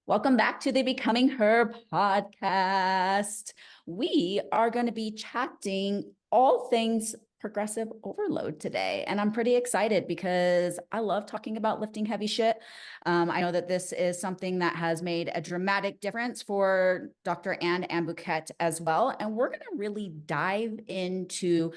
Welcome back to the Becoming Her podcast. We are going to be chatting all things progressive overload today. And I'm pretty excited because I love talking about lifting heavy shit. I know that this is something that has made a dramatic difference for Dr. Ann and Bouquet as well. And we're going to really dive into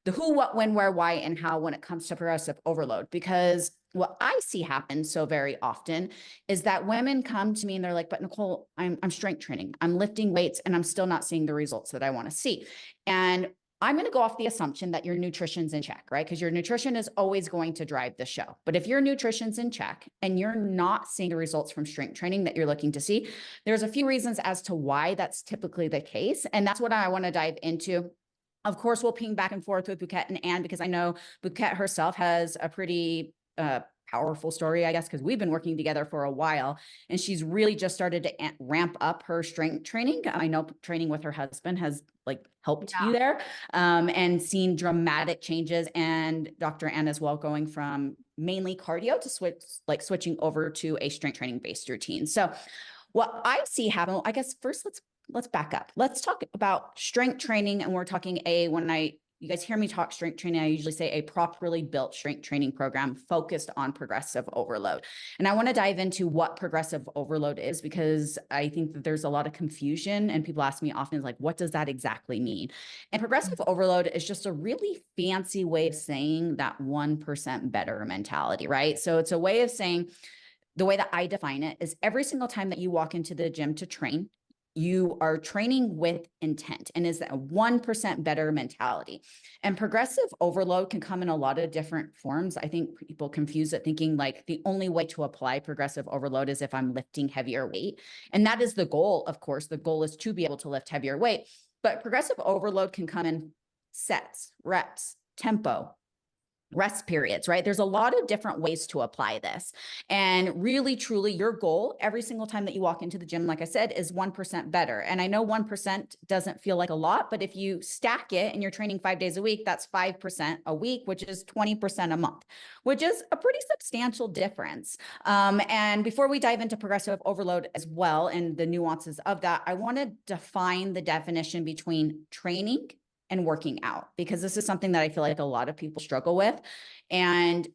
the who, what, when, where, why, and how when it comes to progressive overload, because what I see happen so very often is that women come to me and they're like, but Nicole, I'm strength training, I'm lifting weights, and I'm still not seeing the results that I want to see. And I'm going to go off the assumption that your nutrition's in check, right? Because your nutrition is always going to drive the show. But if your nutrition's in check and you're not seeing the results from strength training that you're looking to see, there's a few reasons as to why that's typically the case. And that's what I want to dive into. Of course, we'll ping back and forth with Bouquet and Anne, because I know Bouquet herself has a pretty powerful story, I guess, because we've been working together for a while, and she's really just started to ramp up her strength training. I know training with her husband has helped you there, and seen dramatic changes. And Dr. Ann as well, going from mainly cardio to switching over to a strength training based routine. So what I see happen, I guess first let's back up. Let's talk about strength training. And we're talking you guys hear me talk strength training, I usually say a properly built strength training program focused on progressive overload. And I want to dive into what progressive overload is, because I think that there's a lot of confusion, and people ask me often, like, what does that exactly mean? And progressive overload is just a really fancy way of saying that 1% better mentality, right? So it's a way of saying, the way that I define it is every single time that you walk into the gym to train, you are training with intent, and is that a 1% better mentality. And progressive overload can come in a lot of different forms. I think people confuse it, thinking like the only way to apply progressive overload is if I'm lifting heavier weight. And that is the goal. Of course, the goal is to be able to lift heavier weight, but progressive overload can come in sets, reps, tempo, rest periods, right? There's a lot of different ways to apply this. And really, truly, your goal every single time that you walk into the gym, like I said, is 1% better. And I know 1% doesn't feel like a lot, but if you stack it and you're training 5 days a week, that's 5% a week, which is 20% a month, which is a pretty substantial difference. And before we dive into progressive overload as well and the nuances of that, I want to define the definition between training and working out, because this is something that I feel like a lot of people struggle with. And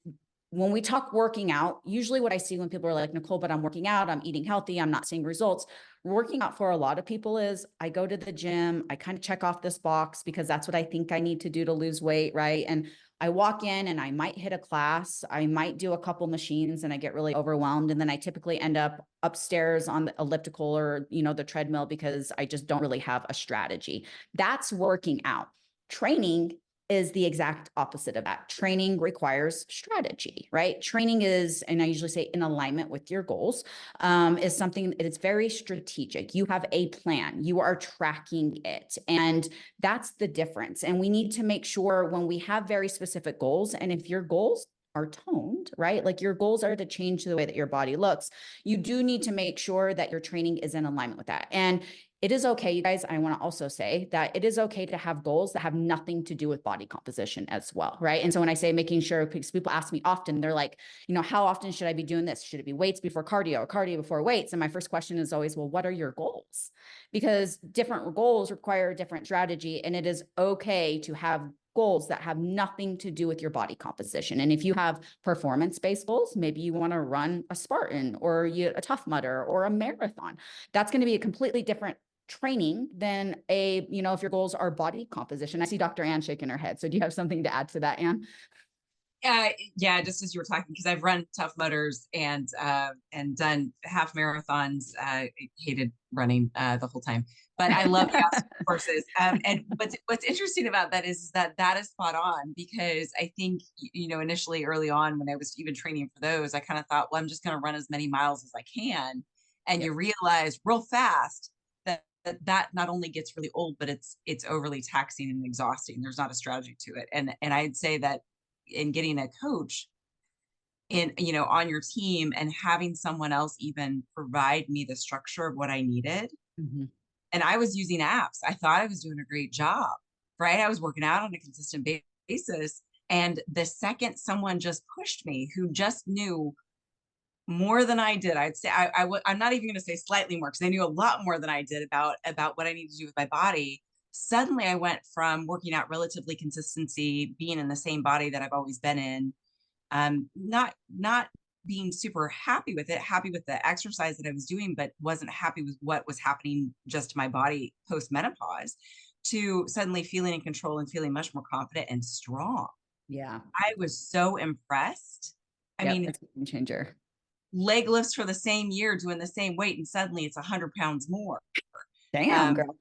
when we talk working out, usually what I see when people are like, Nicole, but I'm working out, I'm eating healthy, I'm not seeing results. Working out for a lot of people is, I go to the gym, I kind of check off this box because that's what I think I need to do to lose weight, right? And I walk in and I might hit a class, I might do a couple machines, and I get really overwhelmed. And then I typically end up upstairs on the elliptical or, the treadmill, because I just don't really have a strategy. That's working out. Training is the exact opposite of that. Training requires strategy, right? Training is, and I usually say in alignment with your goals, is something that is very strategic. You have a plan, you are tracking it. And that's the difference. And we need to make sure when we have very specific goals, and if your goals are toned, right? Like your goals are to change the way that your body looks, you do need to make sure that your training is in alignment with that. And it is okay, you guys. I want to also say that it is okay to have goals that have nothing to do with body composition as well, right? And so when I say making sure, because people ask me often, they're like, how often should I be doing this? Should it be weights before cardio or cardio before weights? And my first question is always, well, what are your goals? Because different goals require a different strategy, and it is okay to have goals that have nothing to do with your body composition. And if you have performance-based goals, maybe you want to run a Spartan or a Tough Mudder or a marathon. That's going to be a completely different training than if your goals are body composition. I see Dr. Ann shaking her head. So do you have something to add to that, Ann? Yeah, just as you were talking, because I've run Tough Mudders and done half marathons. I hated running the whole time, but I love the obstacle courses. And what's interesting about that is that is spot on, because I think initially early on when I was even training for those, I kind of thought, well, I'm just going to run as many miles as I can, and you realize real fast that not only gets really old, but it's overly taxing and exhausting. There's not a strategy to it, and I'd say that in getting a coach in, on your team, and having someone else even provide me the structure of what I needed. Mm-hmm. And I was using apps. I thought I was doing a great job, right? I was working out on a consistent basis. And the second someone just pushed me, who just knew more than I did. I'd say I'm not even going to say slightly more because I knew a lot more than I did about what I needed to do with my body. Suddenly, I went from working out relatively consistency, being in the same body that I've always been in, not being super happy with it, happy with the exercise that I was doing, but wasn't happy with what was happening just to my body post menopause, to suddenly feeling in control and feeling much more confident and strong. Yeah. I was so impressed. I Yep. mean, It's a game changer. leg lifts for the same year doing the same weight, and suddenly it's 100 pounds more. Damn, Um, girl.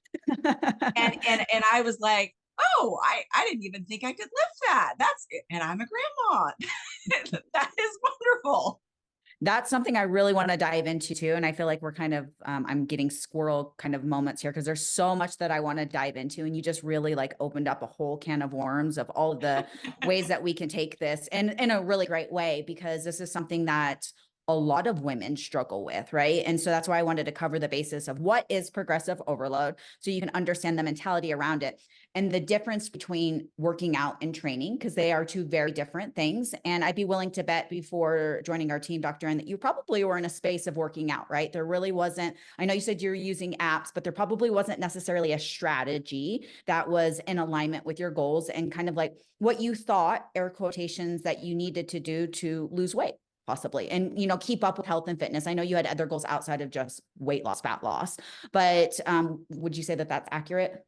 and I was like, oh, I didn't even think I could lift that. That's it. And I'm a grandma. That is wonderful. That's something I really want to dive into too. And I feel like we're kind of, I'm getting squirrel kind of moments here because there's so much that I want to dive into. And you just really like opened up a whole can of worms of all of the ways that we can take this and in a really great way, because this is something that a lot of women struggle with, right? And so that's why I wanted to cover the basis of what is progressive overload so you can understand the mentality around it and the difference between working out and training, because they are two very different things. And I'd be willing to bet before joining our team, Dr. N, that you probably were in a space of working out, right? There really wasn't, I know you said you're using apps, but there probably wasn't necessarily a strategy that was in alignment with your goals and kind of like what you thought, air quotations, that you needed to do to lose weight possibly, and, you know, keep up with health and fitness. I know you had other goals outside of just weight loss, fat loss, but would you say that that's accurate?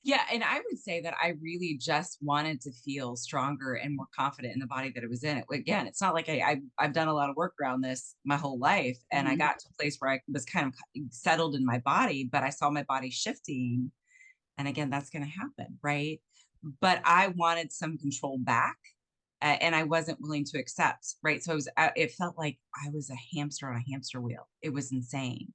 Yeah. And I would say that I really just wanted to feel stronger and more confident in the body that I was in. It again, it's not like I've done a lot of work around this my whole life. And I Mhm. got to a place where I was kind of settled in my body, but I saw my body shifting. And again, that's going to happen, right? But I wanted some control back, and I wasn't willing to accept, right? So it felt like I was a hamster on a hamster wheel. It was insane.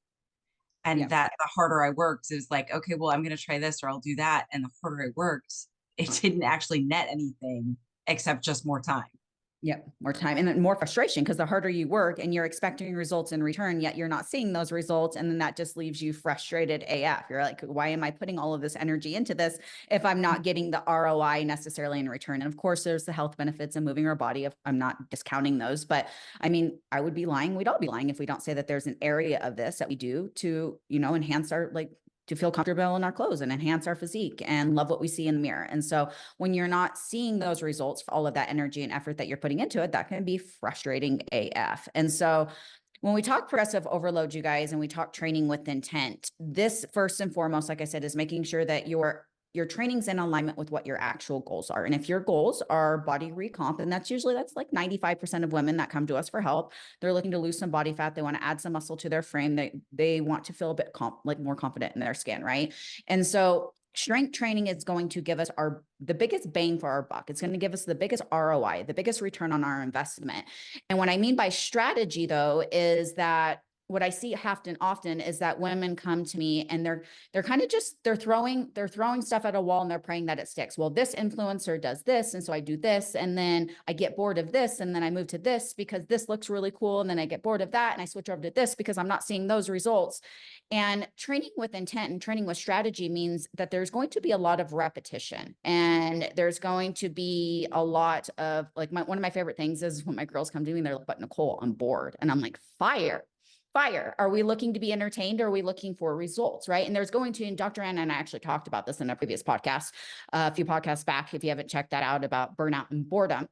And Yeah. that the harder I worked, it was like, okay, well, I'm going to try this or I'll do that. And the harder I worked, it didn't actually net anything except just more time. Yep. More time and then more frustration because the harder you work and you're expecting results in return, yet you're not seeing those results. And then that just leaves you frustrated AF. You're like, why am I putting all of this energy into this if I'm not getting the ROI necessarily in return? And of course, there's the health benefits of moving our body. I'm not discounting those, but I mean, I would be lying. We'd all be lying if we don't say that there's an area of this that we do to, you know, enhance our like to feel comfortable in our clothes and enhance our physique and love what we see in the mirror. And so when you're not seeing those results for all of that energy and effort that you're putting into it, that can be frustrating AF. And so when we talk progressive overload, you guys, and we talk training with intent, this first and foremost, like I said, is making sure that your training's in alignment with what your actual goals are. And if your goals are body recomp, and that's like 95% of women that come to us for help, they're looking to lose some body fat. They want to add some muscle to their frame. They want to feel a bit like more confident in their skin, right? And so strength training is going to give us the biggest bang for our buck. It's going to give us the biggest ROI, the biggest return on our investment. And what I mean by strategy, though, is that what I see often is that women come to me and they're kind of just they're throwing stuff at a wall and they're praying that it sticks. Well, this influencer does this, and so I do this, and then I get bored of this, and then I move to this because this looks really cool, and then I get bored of that, and I switch over to this because I'm not seeing those results. And training with intent and training with strategy means that there's going to be a lot of repetition and there's going to be a lot of like one of my favorite things is when my girls come to me and they're like, but Nicole, I'm bored. And I'm like, fire. Are we looking to be entertained or are we looking for results? Right. And there's going to, and Dr. Anna and I actually talked about this in a previous podcast, a few podcasts back, if you haven't checked that out, about burnout and boredom.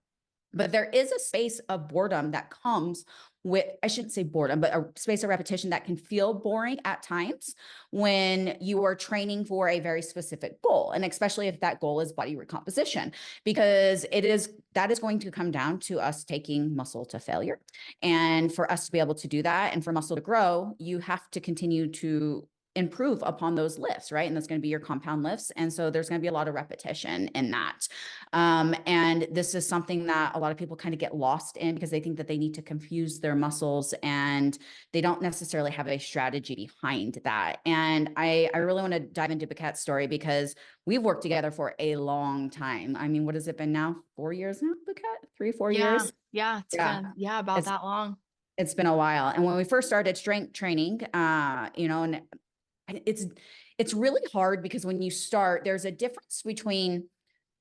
But there is a space of boredom that comes with, I shouldn't say boredom, but a space of repetition that can feel boring at times when you are training for a very specific goal. And especially if that goal is body recomposition, because that is going to come down to us taking muscle to failure. And for us to be able to do that and for muscle to grow, you have to continue to improve upon those lifts, right? And that's going to be your compound lifts. And so there's going to be a lot of repetition in that. And this is something that a lot of people kind of get lost in because they think that they need to confuse their muscles and they don't necessarily have a strategy behind that. And I really want to dive into Paquette's story because we've worked together for a long time. I mean, what has it been now? 4 years now, Paquette? 3, 4 Yeah. years? Yeah. It's Yeah. been, about It's that long. it's been a while. And when we first started strength training, you know, and it's really hard because when you start, there's a difference between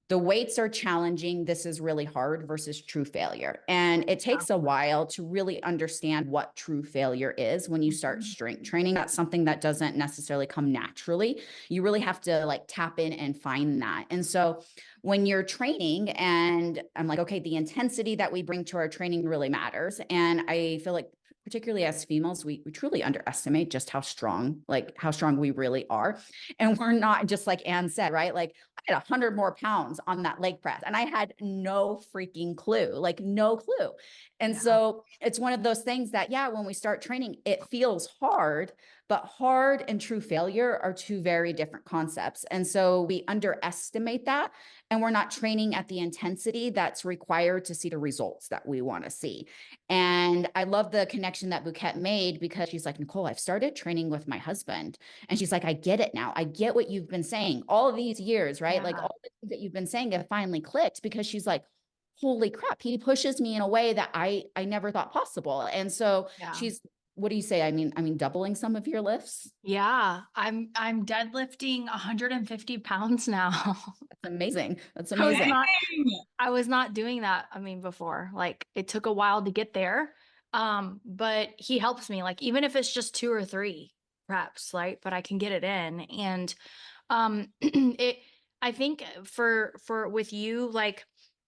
the weights are challenging. This is really hard versus true failure. And it takes a while to really understand what true failure is when you start strength training. That's something that doesn't necessarily come naturally. You really have to like tap in and find that. And so when you're training, and I'm like, okay, the intensity that we bring to our training really matters. And I feel like particularly as females, we truly underestimate just how strong we really are. And we're not, just like Anne said, right? Like I had 100 more pounds on that leg press and I had no freaking clue, like no clue. And so it's one of those things that, yeah, when we start training, it feels hard, but hard and true failure are two very different concepts. And so we underestimate that, and we're not training at the intensity that's required to see the results that we want to see. And I love the connection that Bouquet made, because she's like, Nicole, I've started training with my husband. And she's like, I get it now. I get what you've been saying all of these years, right? Like all the things that you've been saying have finally clicked, because she's like, holy crap, he pushes me in a way that I never thought possible. And so she's, what do you say? I mean, doubling some of your lifts. Yeah, I'm deadlifting 150 pounds now. That's amazing. That's I was amazing. not I was not doing that. I mean, before, like it took a while to get there. But he helps me, like even if it's just 2 or 3 reps, right? But I can get it in. And it I think for with you, like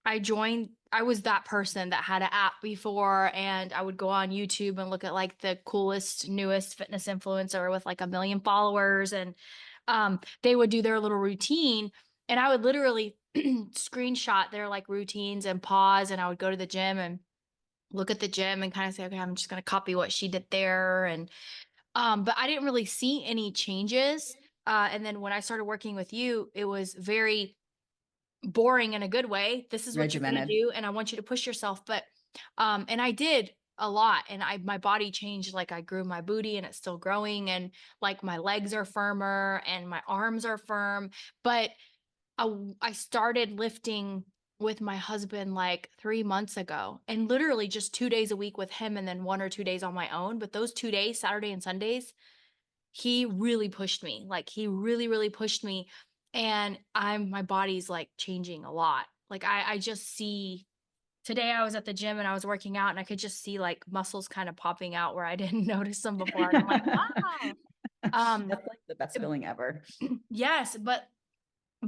I was that person that had an app before, and I would go on YouTube and look at like the coolest, newest fitness influencer with like 1 million followers, and they would do their little routine, and I would literally screenshot their like routines and pause, and I would go to the gym and look at the gym and kind of say, okay, I'm just going to copy what she did there. And but I didn't really see any changes. And then when I started working with you, it was very boring in a good way. This is what you're going to Regimented. do, and I want you to push yourself. But and I did a lot, and my body changed. Like I grew my booty, and it's still growing, and like my legs are firmer and my arms are firm. But I started lifting with my husband like 3 months ago, and literally just 2 days a week with him, and then 1 or 2 days on my own. But those 2 days, Saturday and Sundays, he really pushed me. Like he really, really pushed me. And my body's like changing a lot. Like I just see, today I was at the gym and I was working out, and I could just see like muscles kind of popping out where I didn't notice them before. And I'm like, wow. That's like the best feeling ever. Yes, but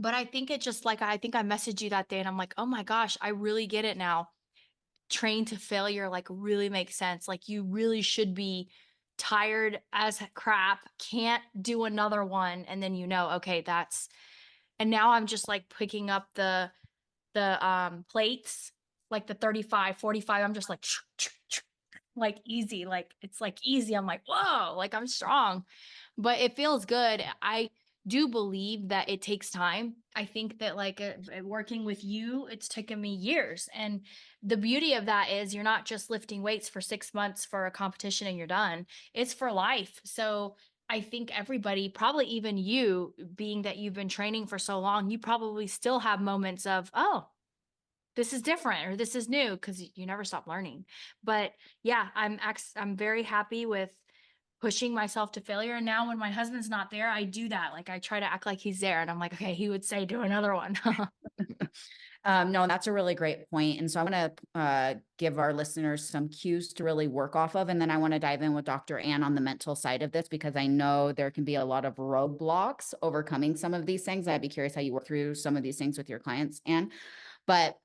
I think it just like, I think I messaged you that day, and I'm like, oh my gosh, I really get it now. Train to failure like really makes sense. Like you really should be tired as crap, can't do another one, and then okay, that's, and now I'm just like picking up the plates, like the 35, 45. I'm just like easy, like it's like easy. I'm like, whoa, like I'm strong, but it feels good. I do believe that it takes time. I think that like working with you, it's taken me years. And the beauty of that is you're not just lifting weights for 6 months for a competition and you're done. It's for life. So I think everybody, probably even you, being that you've been training for so long, you probably still have moments of, oh, this is different or this is new, because you never stop learning. But yeah, I'm very happy with pushing myself to failure. And now when my husband's not there, I do that. Like I try to act like he's there, and I'm like, okay, he would say, do another one. No, that's a really great point. And so I want to give our listeners some cues to really work off of. And then I want to dive in with Dr. Ann on the mental side of this, because I know there can be a lot of roadblocks overcoming some of these things. I'd be curious how you work through some of these things with your clients, Ann. But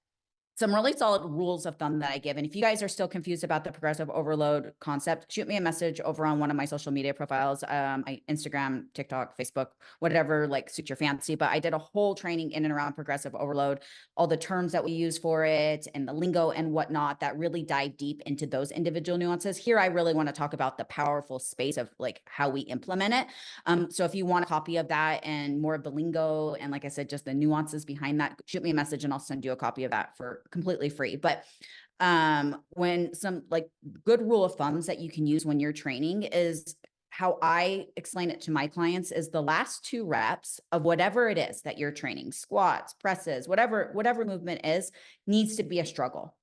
some really solid rules of thumb that I give. And if you guys are still confused about the progressive overload concept, shoot me a message over on one of my social media profiles, my Instagram, TikTok, Facebook, whatever like suits your fancy. But I did a whole training in and around progressive overload, all the terms that we use for it and the lingo and whatnot that really dive deep into those individual nuances. Here, I really want to talk about the powerful space of like how we implement it. So if you want a copy of that and more of the lingo, and like I said, just the nuances behind that, shoot me a message and I'll send you a copy of that for completely free. But when some like good rule of thumbs that you can use when you're training is how I explain it to my clients is the last 2 reps of whatever it is that you're training, squats, presses, whatever movement is, needs to be a struggle.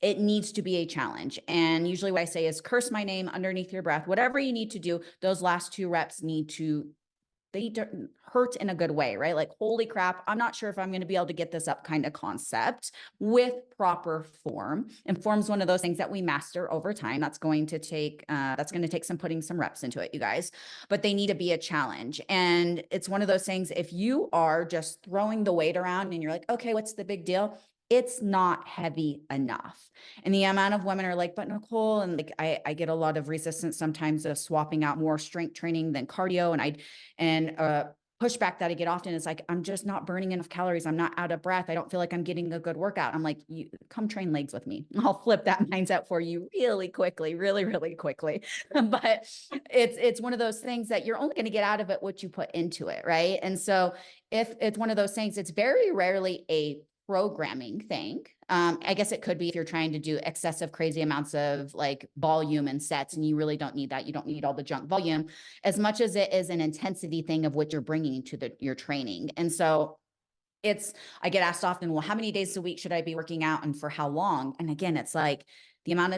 It needs to be a challenge. And usually what I say is curse my name underneath your breath, whatever you need to do, those last 2 reps they hurt in a good way, right? Like, holy crap, I'm not sure if I'm going to be able to get this up kind of concept with proper form. And form's one of those things that we master over time. That's going to take some putting some reps into it, you guys, but they need to be a challenge. And it's one of those things, if you are just throwing the weight around and you're like, okay, what's the big deal? It's not heavy enough. And the amount of women are like, but Nicole, and like, I get a lot of resistance sometimes of swapping out more strength training than cardio. And pushback that I get often is like, I'm just not burning enough calories. I'm not out of breath. I don't feel like I'm getting a good workout. I'm like, you come train legs with me. I'll flip that mindset for you really quickly, really, really quickly. But it's one of those things that you're only going to get out of it what you put into it, right? And so if it's one of those things, it's very rarely a programming thing. I guess it could be if you're trying to do excessive, crazy amounts of like volume and sets, and you really don't need that. You don't need all the junk volume as much as it is an intensity thing of what you're bringing to your training. And so I get asked often, well, how many days a week should I be working out and for how long? And again, it's like the amount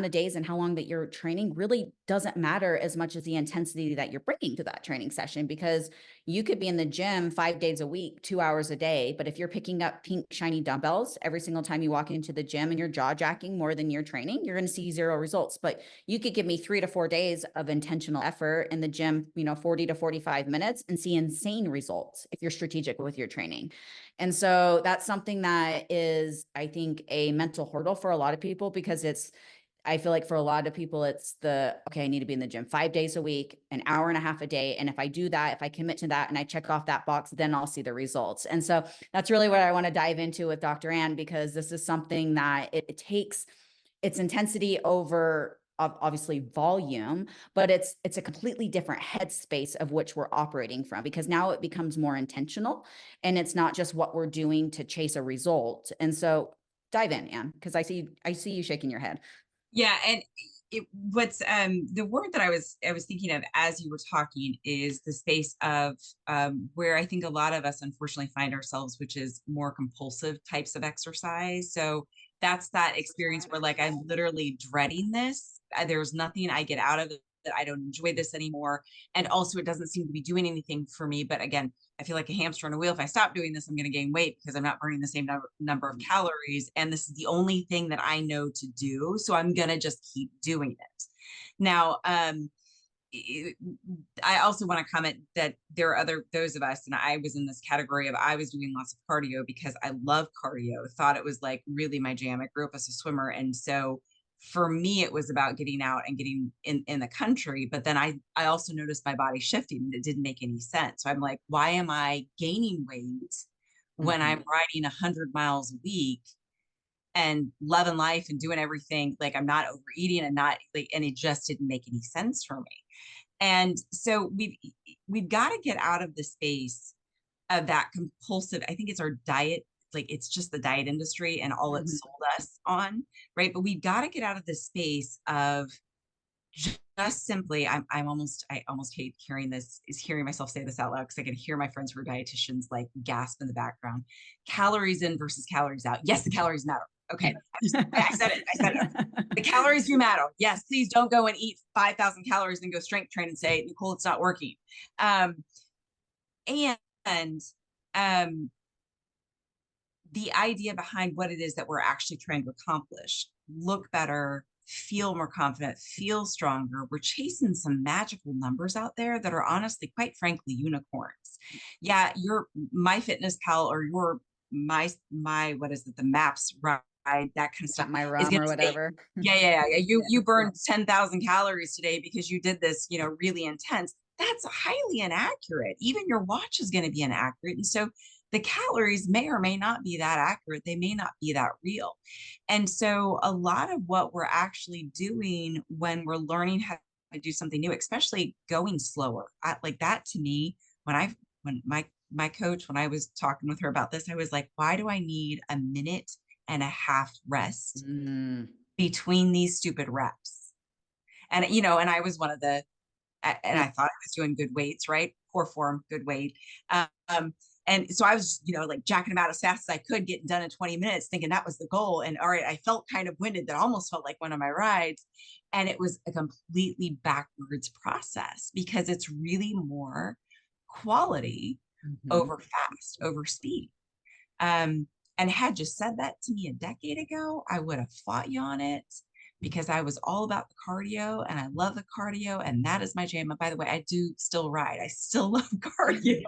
of days and how long that you're training really doesn't matter as much as the intensity that you're bringing to that training session, because you could be in the gym 5 days a week, 2 hours a day. But if you're picking up pink, shiny dumbbells every single time you walk into the gym and you're jaw jacking more than you're training, you're going to see zero results. But you could give me 3 to 4 days of intentional effort in the gym, 40 to 45 minutes, and see insane results if you're strategic with your training. And so that's something that is, I think, a mental hurdle for a lot of people, because I feel like for a lot of people, it's okay, I need to be in the gym 5 days a week, an hour and a half a day. And if I do that, if I commit to that and I check off that box, then I'll see the results. And so that's really what I want to dive into with Dr. Ann, because this is something that it takes its intensity over obviously volume, but it's a completely different headspace of which we're operating from, because now it becomes more intentional and it's not just what we're doing to chase a result. And so dive in, Ann, because I see you shaking your head. Yeah, and what's the word that I was thinking of as you were talking is the space of where I think a lot of us unfortunately find ourselves, which is more compulsive types of exercise. So that's that experience where like I'm literally dreading this. There's nothing I get out of it. That I don't enjoy this anymore. And also it doesn't seem to be doing anything for me. But again, I feel like a hamster on a wheel. If I stop doing this, I'm going to gain weight because I'm not burning the same number of calories. And this is the only thing that I know to do. So I'm going to just keep doing it. Now, I also want to comment that there are those of us, and I was in this category of, I was doing lots of cardio because I love cardio, thought it was like really my jam. I grew up as a swimmer. And so for me, it was about getting out and getting in the country. But then I also noticed my body shifting and it didn't make any sense. So I'm like, why am I gaining weight when I'm riding 100 miles a week and loving life and doing everything? Like I'm not overeating and not like, and it just didn't make any sense for me. And so we've got to get out of the space of that compulsive, I think it's our diet, like it's just the diet industry and all it sold us on, right? But we've got to get out of this space of just simply, I almost hate hearing myself say this out loud, because I can hear my friends who are dietitians like gasp in the background. Calories in versus calories out. Yes, the calories matter. Okay, I said it. The calories do matter. Yes, please don't go and eat 5,000 calories and go strength train and say, Nicole, it's not working. And the idea behind what it is that we're actually trying to accomplish, look better, feel more confident, feel stronger. We're chasing some magical numbers out there that are honestly, quite frankly, unicorns. Yeah, your MyFitnessPal or your my what is it, the MAPS ride, that kind of stuff. My RUM or whatever. Yeah. You burned 10,000 calories today because you did this, really intense. That's highly inaccurate. Even your watch is going to be inaccurate. And so the calories may or may not be that accurate. They may not be that real. And so a lot of what we're actually doing when we're learning how to do something new, especially going slower, like that to me, when my coach, when I was talking with her about this, I was like, why do I need a minute and a half rest between these stupid reps? And, and I was one of the, and I thought I was doing good weights, right? Poor form, good weight. And so I was, like jacking them out as fast as I could, getting done in 20 minutes, thinking that was the goal. And all right, I felt kind of winded. That almost felt like one of my rides. And it was a completely backwards process, because it's really more quality Mhm. over fast, over speed. And had you said that to me a decade ago, I would have fought you on it because I was all about the cardio and I love the cardio and that is my jam. And by the way, I do still ride. I still love cardio.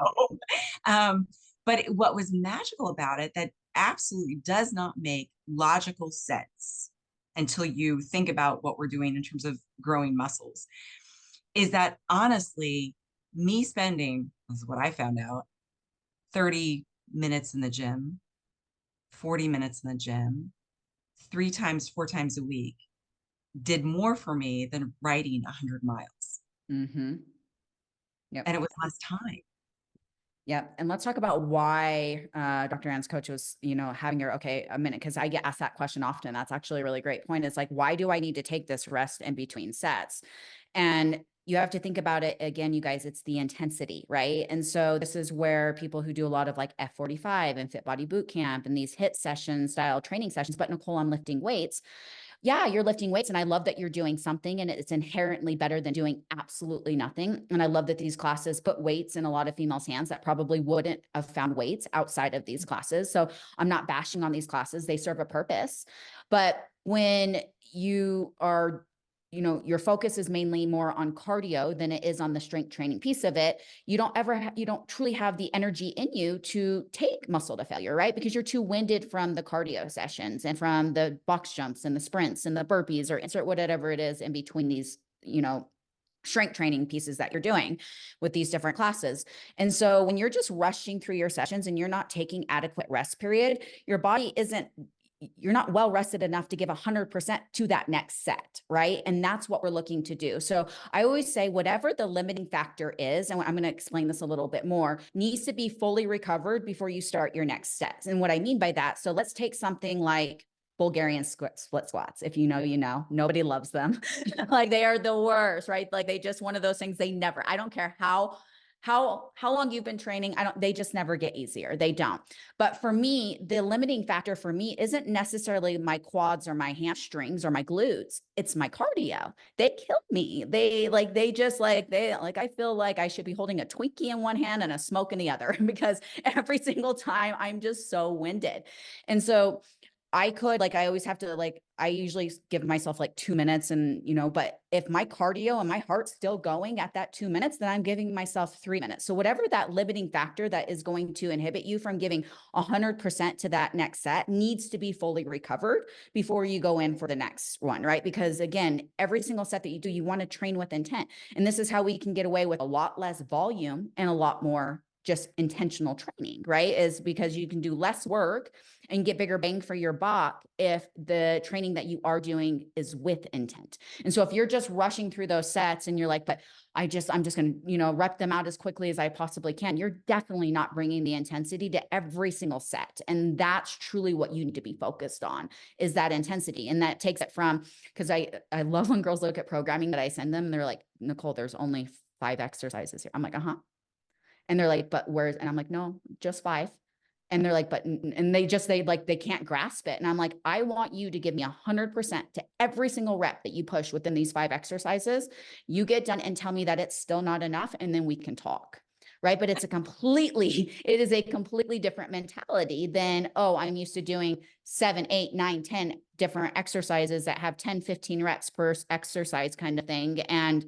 But what was magical about it that absolutely does not make logical sense until you think about what we're doing in terms of growing muscles is that honestly, me spending, this is what I found out, 30 minutes in the gym, 40 minutes in the gym, 3 times, 4 times a week, did more for me than riding 100 miles. Mm-hmm. Yep. And it was less time. Yep. And let's talk about why Dr. Ann's coach was, having her, okay, a minute, because I get asked that question often. That's actually a really great point. It's like, why do I need to take this rest in between sets? And you have to think about it again, you guys, it's the intensity, right? And so this is where people who do a lot of like F45 and Fit Body Boot Camp and these HIIT session style training sessions, but Nicole, I'm lifting weights. Yeah, you're lifting weights and I love that you're doing something and it's inherently better than doing absolutely nothing. And I love that these classes put weights in a lot of females' hands that probably wouldn't have found weights outside of these classes. So I'm not bashing on these classes. They serve a purpose. But when you are your focus is mainly more on cardio than it is on the strength training piece of it. You don't truly have the energy in you to take muscle to failure, right? Because you're too winded from the cardio sessions and from the box jumps and the sprints and the burpees or insert whatever it is in between these, strength training pieces that you're doing with these different classes. And so when you're just rushing through your sessions and you're not taking adequate rest period, your body you're not well rested enough to give 100% to that next set, right? And that's what we're looking to do. So I always say whatever the limiting factor is, and I'm going to explain this a little bit more, needs to be fully recovered before you start your next sets. And what I mean by that, so let's take something like Bulgarian split squats. If you know, nobody loves them. Like they are the worst, right? Like they just one of those things I don't care how long you've been training, they just never get easier. They don't. But for me, the limiting factor for me isn't necessarily my quads or my hamstrings or my glutes. It's my cardio. They kill me. I feel like I should be holding a Twinkie in one hand and a smoke in the other because every single time I'm just so winded. And so I always have to I usually give myself 2 minutes but if my cardio and my heart's still going at that 2 minutes, then I'm giving myself 3 minutes. So whatever that limiting factor that is going to inhibit you from giving 100% to that next set needs to be fully recovered before you go in for the next one, right? Because again, every single set that you do, you want to train with intent. And this is how we can get away with a lot less volume and a lot more just intentional training, right? Is because you can do less work and get bigger bang for your buck if the training that you are doing is with intent. And so if you're just rushing through those sets and you're like, but I'm just going to, rep them out as quickly as I possibly can, you're definitely not bringing the intensity to every single set. And that's truly what you need to be focused on is that intensity. And that takes it from, because I love when girls look at programming that I send them and they're like, Nicole, there's only 5 exercises here. I'm like, and they're like, but where's, and I'm like, no, just 5. And they're like, but, and they can't grasp it. And I'm like, I want you to give me 100% to every single rep that you push within these 5 exercises. You get done and tell me that it's still not enough. And then we can talk. Right. But it is a completely different mentality than, oh, I'm used to doing 7, 8, 9, 10 different exercises that have 10, 15 reps per exercise kind of thing. And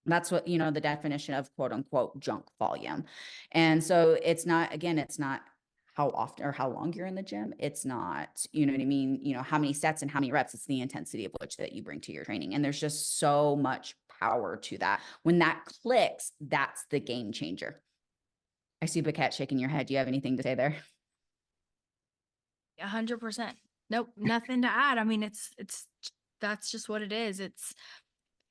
that's what, the definition of quote unquote junk volume. And so it's not how often or how long you're in the gym. It's not, you know what I mean? How many sets and how many reps, it's the intensity of which that you bring to your training. And there's just so much power to that. When that clicks, that's the game changer. I see Bacat shaking your head. Do you have anything to say there? 100%. Nope. Nothing to add. I mean, that's just what it is.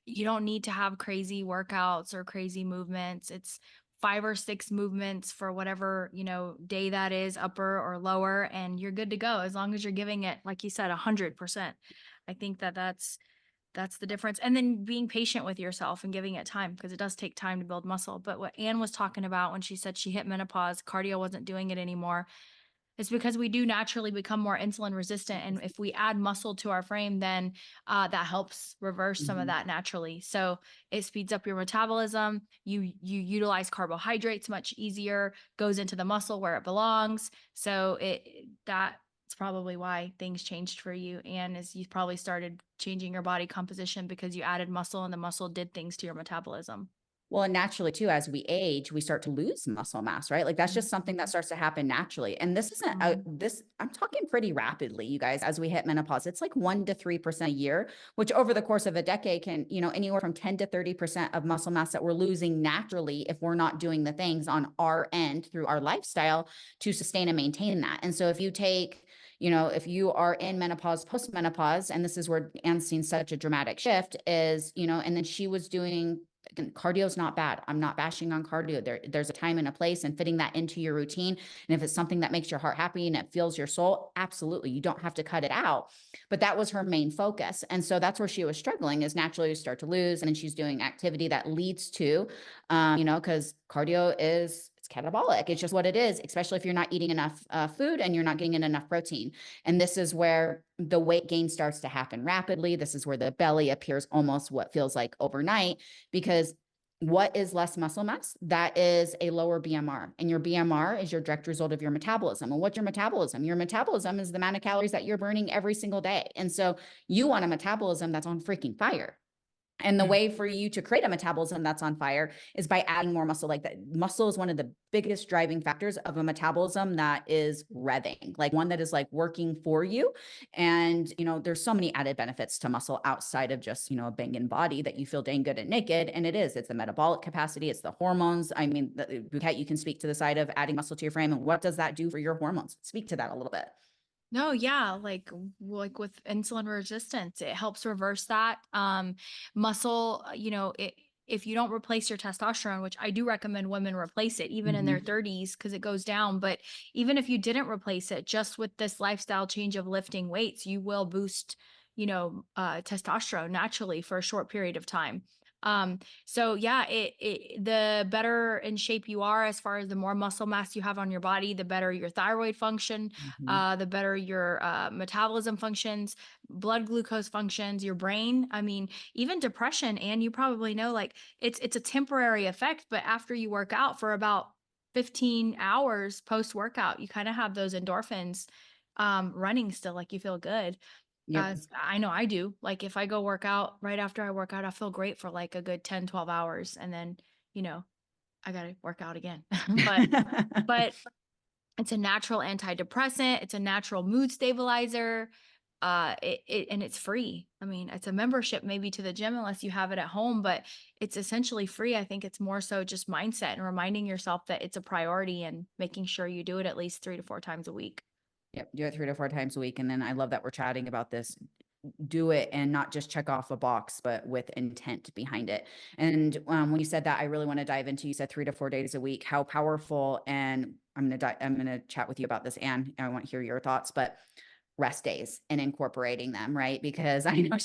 You don't need to have crazy workouts or crazy movements. It's 5 or 6 movements for whatever, day that is, upper or lower, and you're good to go as long as you're giving it, like you said, 100%. I think that's the difference. And then being patient with yourself and giving it time, because it does take time to build muscle. But what Anne was talking about when she said she hit menopause, cardio wasn't doing it anymore. It's because we do naturally become more insulin resistant. And if we add muscle to our frame, then that helps reverse some of Mhm. that naturally. So it speeds up your metabolism. You utilize carbohydrates much easier, goes into the muscle where it belongs. So that's probably why things changed for you. And as you probably started changing your body composition because you added muscle and the muscle did things to your metabolism. Well, and naturally too, as we age, we start to lose muscle mass, right? Like that's just something that starts to happen naturally. And this isn't this, I'm talking pretty rapidly, you guys, as we hit menopause. It's like 1 to 3% a year, which over the course of a decade can, anywhere from 10 to 30% of muscle mass that we're losing naturally if we're not doing the things on our end through our lifestyle to sustain and maintain that. And so if you take, if you are in menopause, postmenopause, and this is where Anne's seen such a dramatic shift is, and then she was doing, again, cardio is not bad. I'm not bashing on cardio. There's a time and a place, and fitting that into your routine. And if it's something that makes your heart happy and it fills your soul, absolutely. You don't have to cut it out. But that was her main focus. And so that's where she was struggling, is naturally you start to lose. And then she's doing activity that leads to, because cardio it's catabolic. It's just what it is, especially if you're not eating enough food and you're not getting in enough protein. And this is where the weight gain starts to happen rapidly. This is where the belly appears almost what feels like overnight, because what is less muscle mass? That is a lower BMR. And your BMR is your direct result of your metabolism. And what's your metabolism? Your metabolism is the amount of calories that you're burning every single day. And so you want a metabolism that's on freaking fire. And the way for you to create a metabolism that's on fire is by adding more muscle. Like that, muscle is one of the biggest driving factors of a metabolism that is revving, like one that is like working for you. And, there's so many added benefits to muscle outside of just, a banging body that you feel dang good and naked. And it's the metabolic capacity. It's the hormones. I mean, Bouquet, you can speak to the side of adding muscle to your frame and what does that do for your hormones? Speak to that a little bit. No, yeah, like with insulin resistance, it helps reverse that. Muscle, if you don't replace your testosterone, which I do recommend women replace it even in their 30s because it goes down, but even if you didn't replace it, just with this lifestyle change of lifting weights, you will boost, testosterone naturally for a short period of time. So yeah, the better in shape you are, as far as the more muscle mass you have on your body, the better your thyroid function, Mhm. the better your metabolism functions, blood glucose functions, your brain. I mean, even depression, and you probably know, like it's a temporary effect, but after you work out for about 15 hours post workout, you kind of have those endorphins running still, like you feel good. Yep. I know I do. Like if I go work out right after I work out, I feel great for like a good 10, 12 hours. And then, you know, I got to work out again. But it's a natural antidepressant. It's a natural mood stabilizer. And it's free. I mean, it's a membership maybe to the gym unless you have it at home, but it's essentially free. I think it's more so just mindset and reminding yourself that it's a priority and making sure you do it at least 3 to 4 times a week. Yep. Do it 3 to 4 times a week. And then I love that we're chatting about this. Do it and not just check off a box, but with intent behind it. And when you said that, I really want to dive into, you said 3 to 4 days a week, how powerful. And I'm going to chat with you about this, Anne. I want to hear your thoughts, but rest days and incorporating them, right? Because I know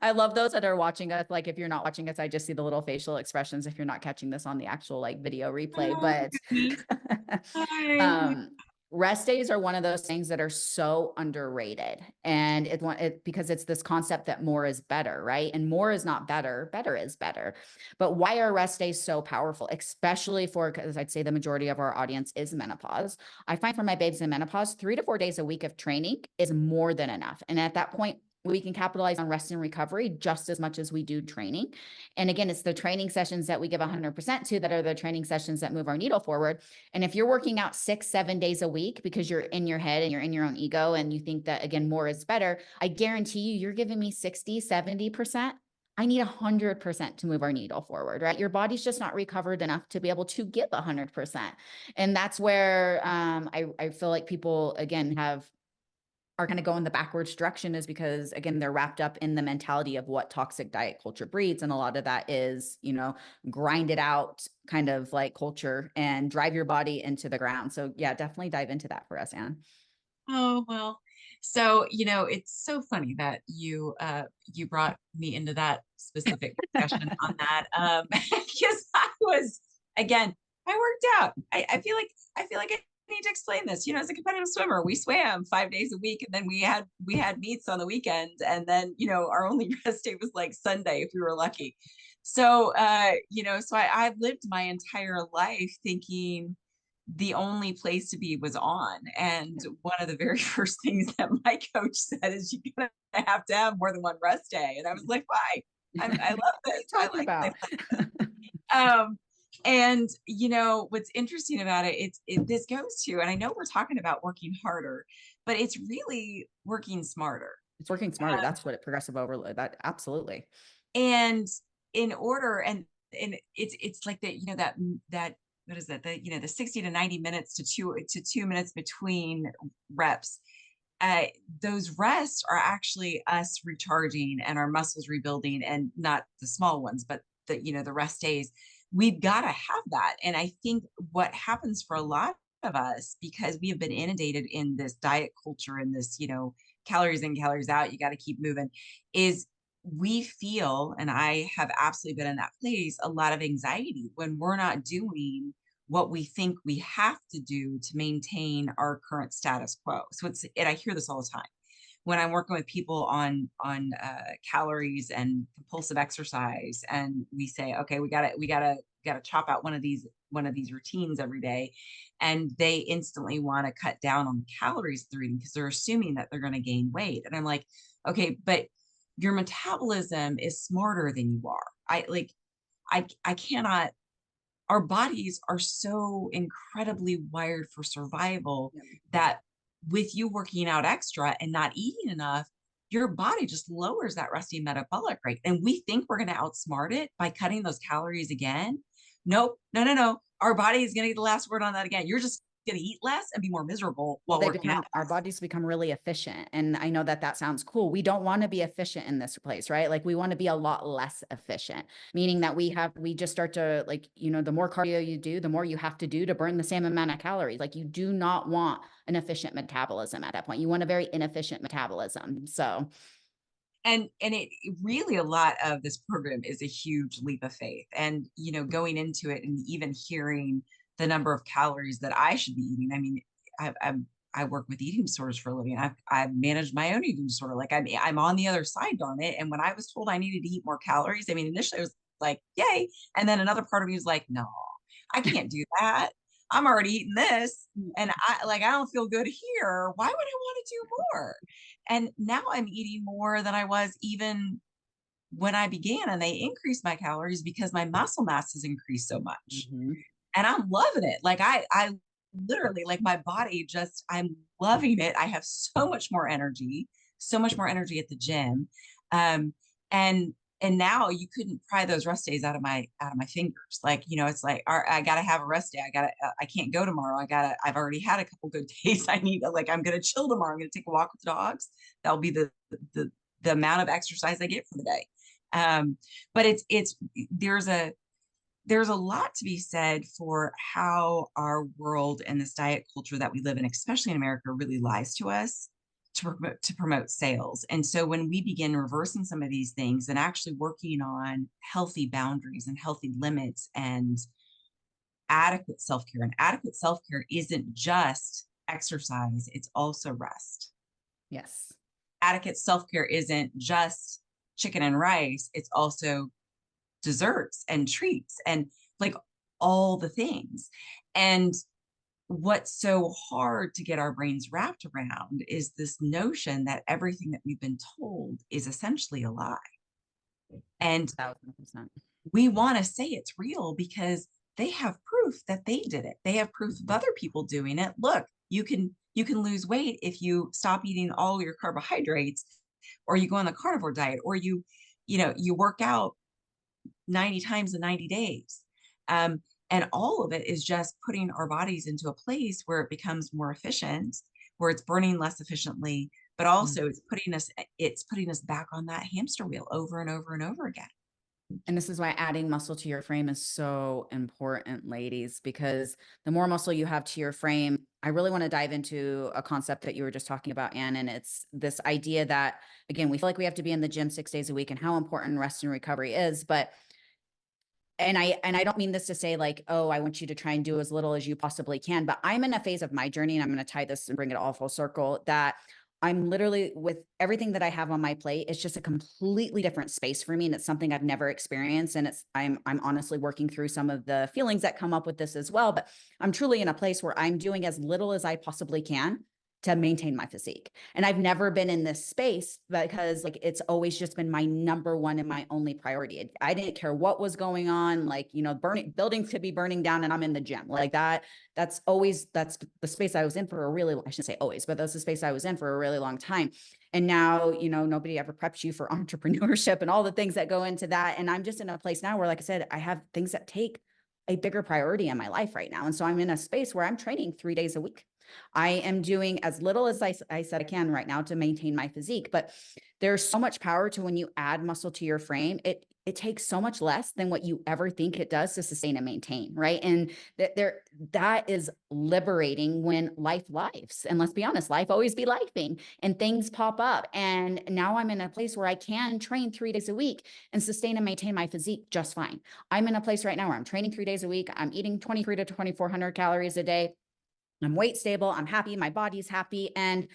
I love those that are watching us. Like if you're not watching us, I just see the little facial expressions if you're not catching this on the actual like video replay, Oh, but goodness. Hi. um, rest days are one of those things that are so underrated. And because it's this concept that more is better, right? And more is not better, better is better. But why are rest days so powerful, especially because I'd say the majority of our audience is menopause. I find for my babes in menopause, 3 to 4 days a week of training is more than enough. And at that point, we can capitalize on rest and recovery just as much as we do training. And again, it's the training sessions that we give 100% to that are the training sessions that move our needle forward. And if you're working out 6, 7 days a week because you're in your head and you're in your own ego and you think that, again, more is better, I guarantee you're giving me 60, 70%. I need 100% to move our needle forward, right? Your body's just not recovered enough to be able to give 100%. And that's where I feel like people, again, are going to go in the backwards direction, is because, again, they're wrapped up in the mentality of what toxic diet culture breeds. And a lot of that is, grind it out kind of like culture and drive your body into the ground. So yeah, definitely dive into that for us, Anne. Oh, well. So, it's so funny that you brought me into that specific discussion on that. Because I was, again, I worked out. I feel like I need to explain this. As a competitive swimmer, we swam 5 days a week, and then we had meets on the weekend, and then our only rest day was like Sunday if we were lucky. So I've lived my entire life thinking the only place to be was on. And one of the very first things that my coach said is you're gonna have to have more than one rest day. And I was like, why? I love this. I Talking like about. and what's interesting about it, this goes to, and I know we're talking about working harder, but it's really working smarter. It's working smarter. That's what progressive overload. That absolutely. And in order, and it's like that, that what is that? The 60 to 90 minutes to 2 minutes between reps. Uh, those rests are actually us recharging and our muscles rebuilding, and not the small ones, but the rest days. We've got to have that. And I think what happens for a lot of us, because we have been inundated in this diet culture and this, calories in, calories out, you got to keep moving, is we feel, and I have absolutely been in that place, a lot of anxiety when we're not doing what we think we have to do to maintain our current status quo. And I hear this all the time when I'm working with people on calories and compulsive exercise, and we say, okay, we gotta chop out one of these routines every day, and they instantly want to cut down on the calories they're eating because they're assuming that they're going to gain weight. And I'm like, okay, but your metabolism is smarter than you are. I cannot. Our bodies are so incredibly wired for survival that with you working out extra and not eating enough, your body just lowers that resting metabolic rate. And we think we're going to outsmart it by cutting those calories again. Nope. No, no, no. Our body is going to get the last word on that again. You're just going to eat less and be more miserable while working out. Our bodies become really efficient. And I know that sounds cool. We don't want to be efficient in this place, right? Like we want to be a lot less efficient, meaning that we just start to the more cardio you do, the more you have to do to burn the same amount of calories. Like you do not want an efficient metabolism at that point. You want a very inefficient metabolism. So. And it really, a lot of this program is a huge leap of faith. And, going into it and even hearing the number of calories that I should be eating. I mean, I work with eating disorders for a living. I've managed my own eating disorder. Like I'm on the other side, darn it. And when I was told I needed to eat more calories, I mean, initially I was like, yay. And then another part of me was like, no, I can't do that. I'm already eating this, and I don't feel good here. Why would I want to do more? And now I'm eating more than I was even when I began, and they increased my calories because my muscle mass has increased so much. Mhm. And I'm loving it. Like I literally, like, my body just, I'm loving it. I have so much more energy at the gym. And now you couldn't pry those rest days out of my fingers. Like, it's like, I got to have a rest day. I can't go tomorrow. I've already had a couple good days. I'm going to chill tomorrow. I'm going to take a walk with the dogs. That'll be the amount of exercise I get for the day. But there's a lot to be said for how our world and this diet culture that we live in, especially in America, really lies to us to promote sales. And so when we begin reversing some of these things and actually working on healthy boundaries and healthy limits and adequate self-care, and adequate self-care isn't just exercise, it's also rest. Yes. Adequate self-care isn't just chicken and rice, it's also desserts and treats and like all the things. And what's so hard to get our brains wrapped around is this notion that everything that we've been told is essentially a lie. And 1,000%. we want to say it's real because they have proof that they did it. They have proof of other people doing it. Look, you can lose weight if you stop eating all your carbohydrates, or you go on the carnivore diet, or you work out 90 times in 90 days. And all of it is just putting our bodies into a place where it becomes more efficient, where it's burning less efficiently, but also it's putting us back on that hamster wheel over and over and over again. And this is why adding muscle to your frame is so important, ladies, because the more muscle you have to your frame, I really want to dive into a concept that you were just talking about, Anne. And it's this idea that, again, we feel like we have to be in the gym 6 days a week and how important rest and recovery is. But and I don't mean this to say like, oh, I want you to try and do as little as you possibly can, but I'm in a phase of my journey, and I'm going to tie this and bring it all full circle, that I'm literally, with everything that I have on my plate, it's just a completely different space for me. And it's something I've never experienced. And I'm honestly working through some of the feelings that come up with this as well. But I'm truly in a place where I'm doing as little as I possibly can to maintain my physique. And I've never been in this space because like it's always just been my number one and my only priority. I didn't care what was going on. Like, buildings could be burning down and I'm in the gym like that. That's the space I was in for a really, I shouldn't say always, but that's the space I was in for a really long time. And now, nobody ever preps you for entrepreneurship and all the things that go into that. And I'm just in a place now where, like I said, I have things that take a bigger priority in my life right now. And so I'm in a space where I'm training 3 days a week. I am doing as little as I said I can right now to maintain my physique, but there's so much power to when you add muscle to your frame. It takes so much less than what you ever think it does to sustain and maintain, right? And that is liberating when life lives. And let's be honest, life always be lifing and things pop up. And now I'm in a place where I can train 3 days a week and sustain and maintain my physique just fine. I'm in a place right now where I'm training 3 days a week. I'm eating 23 to 2,400 calories a day. I'm weight stable. I'm happy. My body's happy. And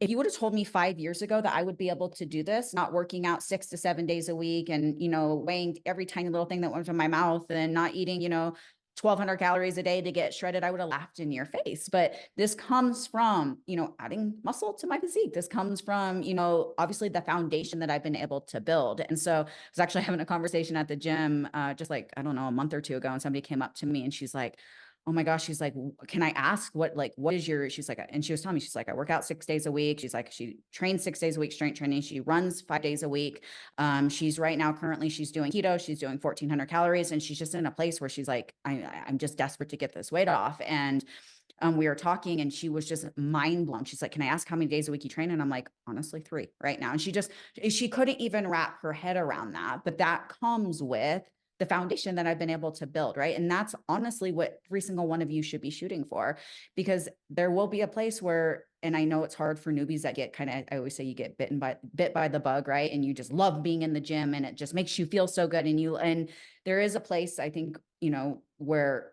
if you would have told me 5 years ago that I would be able to do this, not working out 6 to 7 days a week and, weighing every tiny little thing that went from my mouth and not eating, 1,200 calories a day to get shredded, I would have laughed in your face. But this comes from, adding muscle to my physique. This comes from, obviously the foundation that I've been able to build. And so I was actually having a conversation at the gym, just like, I don't know, a month or two ago, and somebody came up to me and she's like, oh my gosh, she's like, can I ask what is your, she's like, and she was telling me, she's like, I work out 6 days a week. She's like, she trains 6 days a week, strength training. She runs 5 days a week. She's right now, currently she's doing keto. She's doing 1,400 calories. And she's just in a place where she's like, I'm just desperate to get this weight off. And we were talking and she was just mind blown. She's like, can I ask how many days a week you train? And I'm like, honestly, 3 right now. And she couldn't even wrap her head around that, but that comes with the foundation that I've been able to build, right? And that's honestly what every single one of you should be shooting for, because there will be a place where, and I know it's hard for newbies that get I always say you get bit by the bug, right? And you just love being in the gym and it just makes you feel so good. And there is a place, I think, where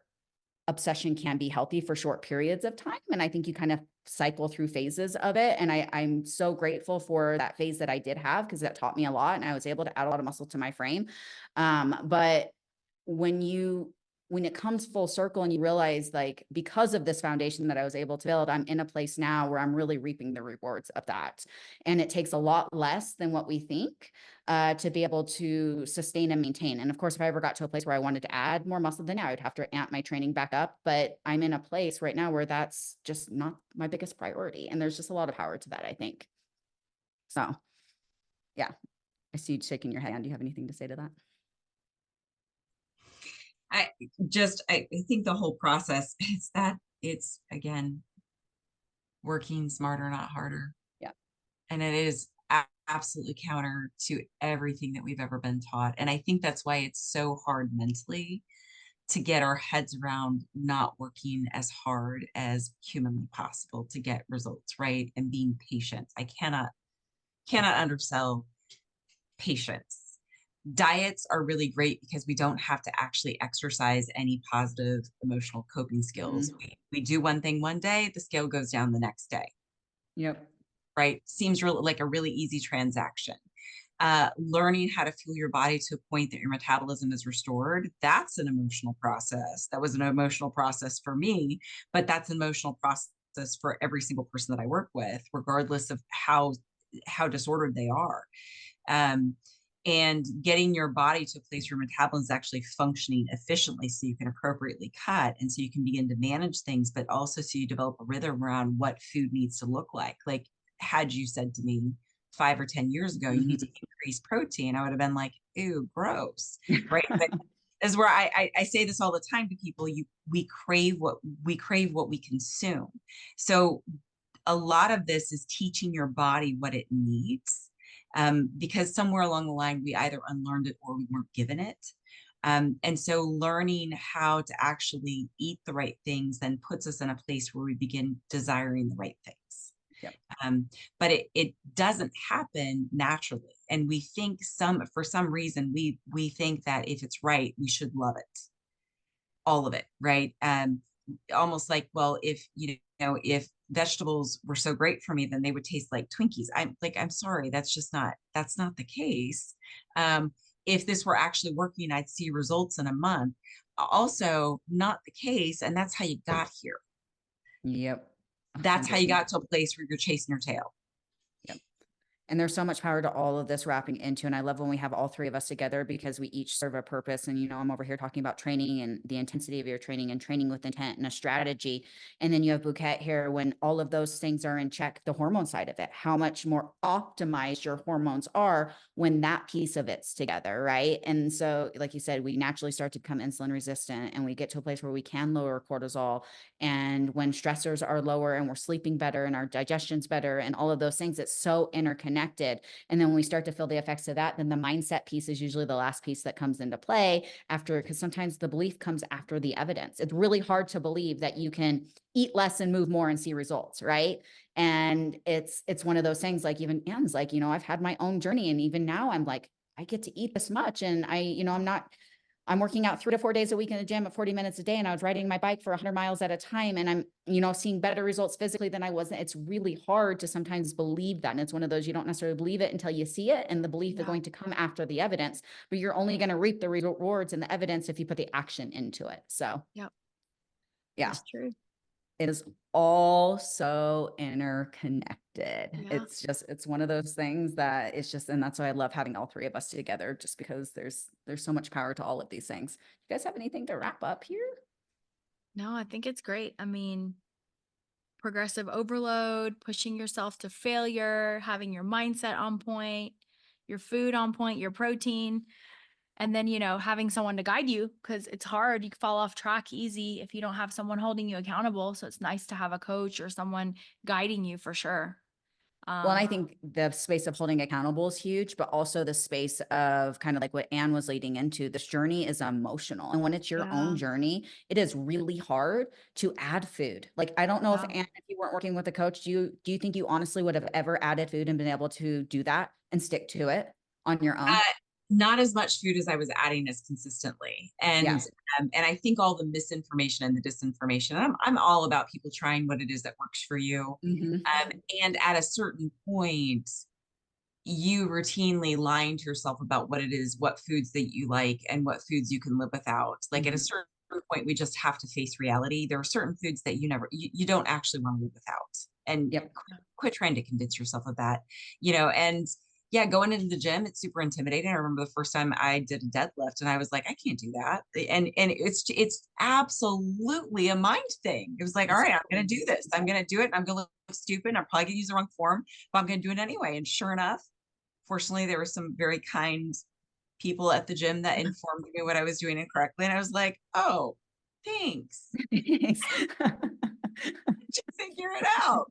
obsession can be healthy for short periods of time. And I think you kind of cycle through phases of it. And I'm so grateful for that phase that I did have, because that taught me a lot and I was able to add a lot of muscle to my frame. But when it comes full circle and you realize, like, because of this foundation that I was able to build, I'm in a place now where I'm really reaping the rewards of that. And it takes a lot less than what we think to be able to sustain and maintain. And of course, if I ever got to a place where I wanted to add more muscle, then I would have to amp my training back up. But I'm in a place right now where that's just not my biggest priority. And there's just a lot of power to that, I think. So yeah, I see you shaking your head. Do you have anything to say to that? I think the whole process is that it's, again, working smarter, not harder. Yeah. And it is absolutely counter to everything that we've ever been taught. And I think that's why it's so hard mentally to get our heads around not working as hard as humanly possible to get results, right? And being patient. I cannot undersell patience. Diets are really great because we don't have to actually exercise any positive emotional coping skills. We do one thing one day, the scale goes down the next day. Yep. Right? Seems like a really easy transaction. Learning how to fuel your body to a point that your metabolism is restored, that's an emotional process. That was an emotional process for me, but that's an emotional process for every single person that I work with, regardless of how disordered they are. And getting your body to a place where metabolism is actually functioning efficiently so you can appropriately cut and so you can begin to manage things, but also so you develop a rhythm around what food needs to look like. Like, had you said to me 5 or 10 years ago, you need to increase protein, I would have been like, ew, gross, right? But this is where I say this all the time to people, we crave what we consume. So a lot of this is teaching your body what it needs. Because somewhere along the line, we either unlearned it or we weren't given it. And so learning how to actually eat the right things then puts us in a place where we begin desiring the right things. Yep. But it doesn't happen naturally. And we think for some reason, we think that if it's right, we should love it, all of it, right? Almost like, well, if vegetables were so great for me, then they would taste like Twinkies. I'm sorry, that's not the case. If this were actually working, I'd see results in a month. Also not the case. And that's how you got here. Yep. That's how you 100%. got to a place where you're chasing your tail. Yep. And there's so much power to all of this wrapping into. And I love when we have all three of us together because we each serve a purpose. And, I'm over here talking about training and the intensity of your training and training with intent and a strategy. And then you have Bouquet here when all of those things are in check, the hormone side of it, how much more optimized your hormones are when that piece of it's together. Right. And so, like you said, we naturally start to become insulin resistant and we get to a place where we can lower cortisol. And when stressors are lower and we're sleeping better and our digestion's better and all of those things, it's so interconnected. And then when we start to feel the effects of that, then the mindset piece is usually the last piece that comes into play after, because sometimes the belief comes after the evidence. It's really hard to believe that you can eat less and move more and see results, right? And it's one of those things, like even Anne's like, I've had my own journey. And even now I'm like, I get to eat this much. And I'm working out 3 to 4 days a week in the gym at 40 minutes a day. And I was riding my bike for 100 miles at a time. And I'm, seeing better results physically than I was. It's really hard to sometimes believe that. And it's one of those, you don't necessarily believe it until you see it. And the belief is going to come after the evidence, but you're only going to reap the rewards and the evidence if you put the action into it. So, Yep. yeah, That's true. it is all so interconnected. Yeah. It's one of those things that it's just, and that's why I love having all three of us together, just because there's so much power to all of these things. You guys have anything to wrap up here? No, I think it's great. I mean, progressive overload, pushing yourself to failure, having your mindset on point, your food on point, your protein, and then, having someone to guide you because it's hard. You can fall off track easy if you don't have someone holding you accountable. So it's nice to have a coach or someone guiding you for sure. Well, and I think the space of holding accountable is huge, but also the space of kind of like what Anne was leading into. This journey is emotional. And when it's your own journey, it is really hard to add food. Like, I don't know if Anne, if you weren't working with a coach, do you think you honestly would have ever added food and been able to do that and stick to it on your own? Not as much food as I was adding as consistently. And I think all the misinformation and the disinformation, I'm all about people trying what it is that works for you. And at a certain point, you routinely lying to yourself about what it is, what foods that you like and what foods you can live without. Like at a certain point, we just have to face reality. There are certain foods that you don't actually want to live without. And quit trying to convince yourself of that, and yeah, going into the gym, it's super intimidating. I remember the first time I did a deadlift and I was like, I can't do that. And it's absolutely a mind thing. It was like, all right, I'm going to do this. I'm going to do it. I'm going to look stupid. I'm probably going to use the wrong form, but I'm going to do it anyway. And sure enough, fortunately, there were some very kind people at the gym that informed me what I was doing incorrectly. And I was like, oh, thanks. Just figure it out.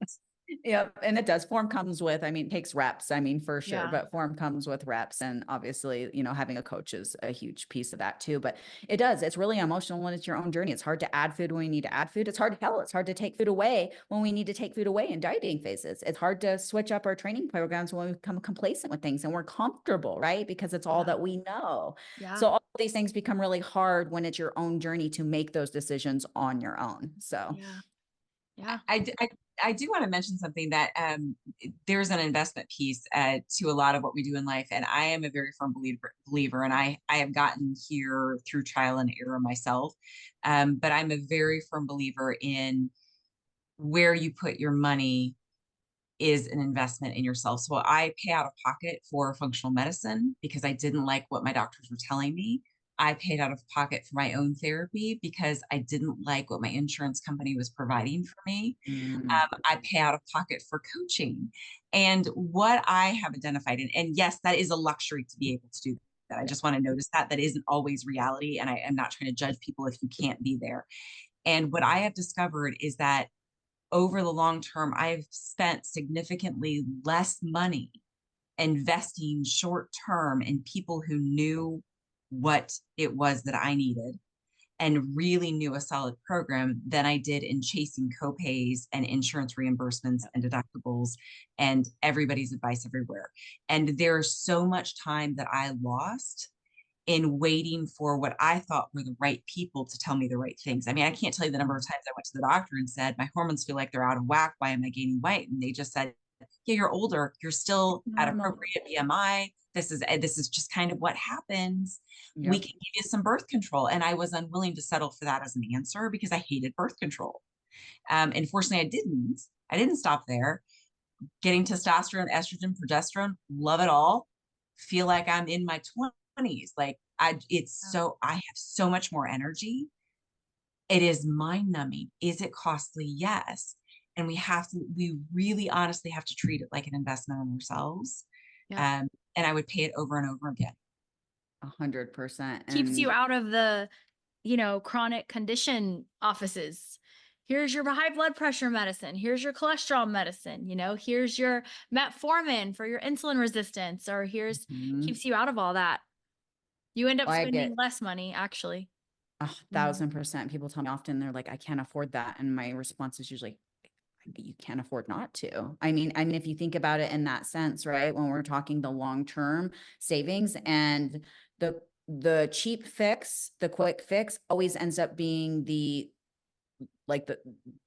Yep. And it does. Form comes with, it takes reps, for sure, but form comes with reps. And obviously, having a coach is a huge piece of that too, but it's really emotional when it's your own journey. It's hard to add food when we need to add food. It's hard to take food away when we need to take food away in dieting phases. It's hard to switch up our training programs when we become complacent with things and we're comfortable, right? Because it's all that we know. So all of these things become really hard when it's your own journey to make those decisions on your own. So I do want to mention something that there's an investment piece to a lot of what we do in life. And I am a very firm believer, and I have gotten here through trial and error myself. But I'm a very firm believer in where you put your money is an investment in yourself. So I pay out of pocket for functional medicine because I didn't like what my doctors were telling me. I paid out of pocket for my own therapy because I didn't like what my insurance company was providing for me. I pay out of pocket for coaching. And what I have identified, and yes, that is a luxury to be able to do that. I just want to notice that isn't always reality. And I am not trying to judge people if you can't be there. And what I have discovered is that over the long term, I've spent significantly less money investing short term in people who knew what it was that I needed and really knew a solid program than I did in chasing copays and insurance reimbursements and deductibles and everybody's advice everywhere. And there's so much time that I lost in waiting for what I thought were the right people to tell me the right things. I mean, I can't tell you the number of times I went to the doctor and said, my hormones feel like they're out of whack. Why am I gaining weight? And they just said, yeah, you're older. You're still at Normal. appropriate BMI. This is just kind of what happens. Yep. We can give you some birth control. And I was unwilling to settle for that as an answer because I hated birth control. And fortunately I didn't stop there. Getting testosterone, estrogen, progesterone, love it all. Feel like I'm in my 20s. Like I have so much more energy. It is mind numbing. Is it costly? Yes. And we really honestly have to treat it like an investment in ourselves. Yeah. And I would pay it over and over again. 100%. Keeps you out of the, chronic condition offices. Here's your high blood pressure medicine. Here's your cholesterol medicine. Here's your metformin for your insulin resistance, or keeps you out of all that. You end up spending less money, actually. 1,000%. People tell me often, they're like, I can't afford that. And my response is usually, you can't afford not to. I mean, if you think about it in that sense, right? When we're talking the long-term savings, and the cheap fix, the quick fix always ends up being the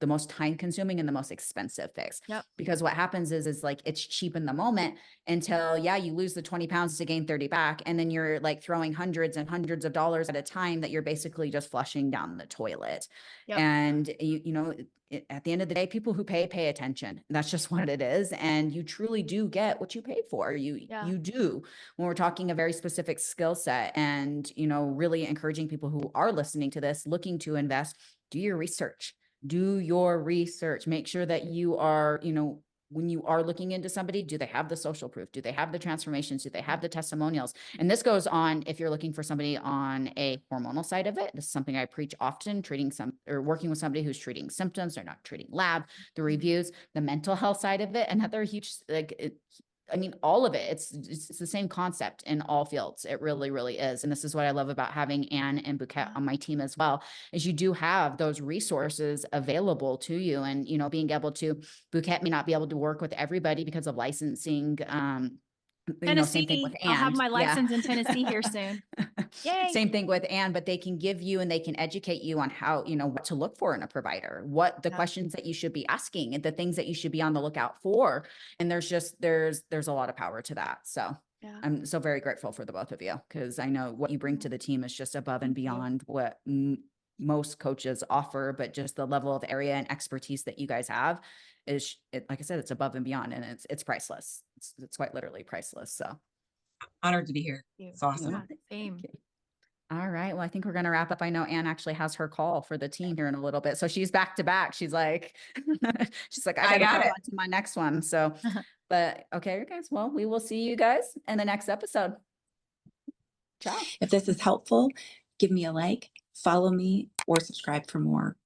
most time consuming and the most expensive fix. Yep. Because what happens is like, it's cheap in the moment until you lose the 20 pounds to gain 30 back. And then you're like throwing hundreds and hundreds of dollars at a time that you're basically just flushing down the toilet. Yep. And at the end of the day, people who pay attention. That's just what it is. And you truly do get what you pay for. You do, when we're talking a very specific skill set. And, really encouraging people who are listening to this, looking to invest, do your research. Make sure that you are, when you are looking into somebody, do they have the social proof? Do they have the transformations? Do they have the testimonials? And this goes on if you're looking for somebody on a hormonal side of it. This is something I preach often, working with somebody who's treating symptoms. They're not treating lab, the reviews, the mental health side of it. Another huge, all of it, it's the same concept in all fields. It really, really is. And this is what I love about having Anne and Bouquet on my team as well, is you do have those resources available to you. And, being able to, Bouquet may not be able to work with everybody because of licensing. Tennessee, same thing with Anne. I'll have my license in Tennessee here soon. Yay. Same thing with Anne, but they can give you and they can educate you on how, what to look for in a provider, what the questions that you should be asking and the things that you should be on the lookout for. And there's a lot of power to that. So I'm so very grateful for the both of you, because I know what you bring to the team is just above and beyond what most coaches offer, but just the level of area and expertise that you guys have like I said, it's above and beyond, and it's priceless. It's quite literally priceless. So honored to be here. It's awesome. Yeah, same. All right. Well, I think we're going to wrap up. I know Anne actually has her call for the team here in a little bit. So she's back to back. She's like, I got it on to my next one. So, but okay, guys. Well, we will see you guys in the next episode. Ciao. If this is helpful, give me a like, follow me, or subscribe for more.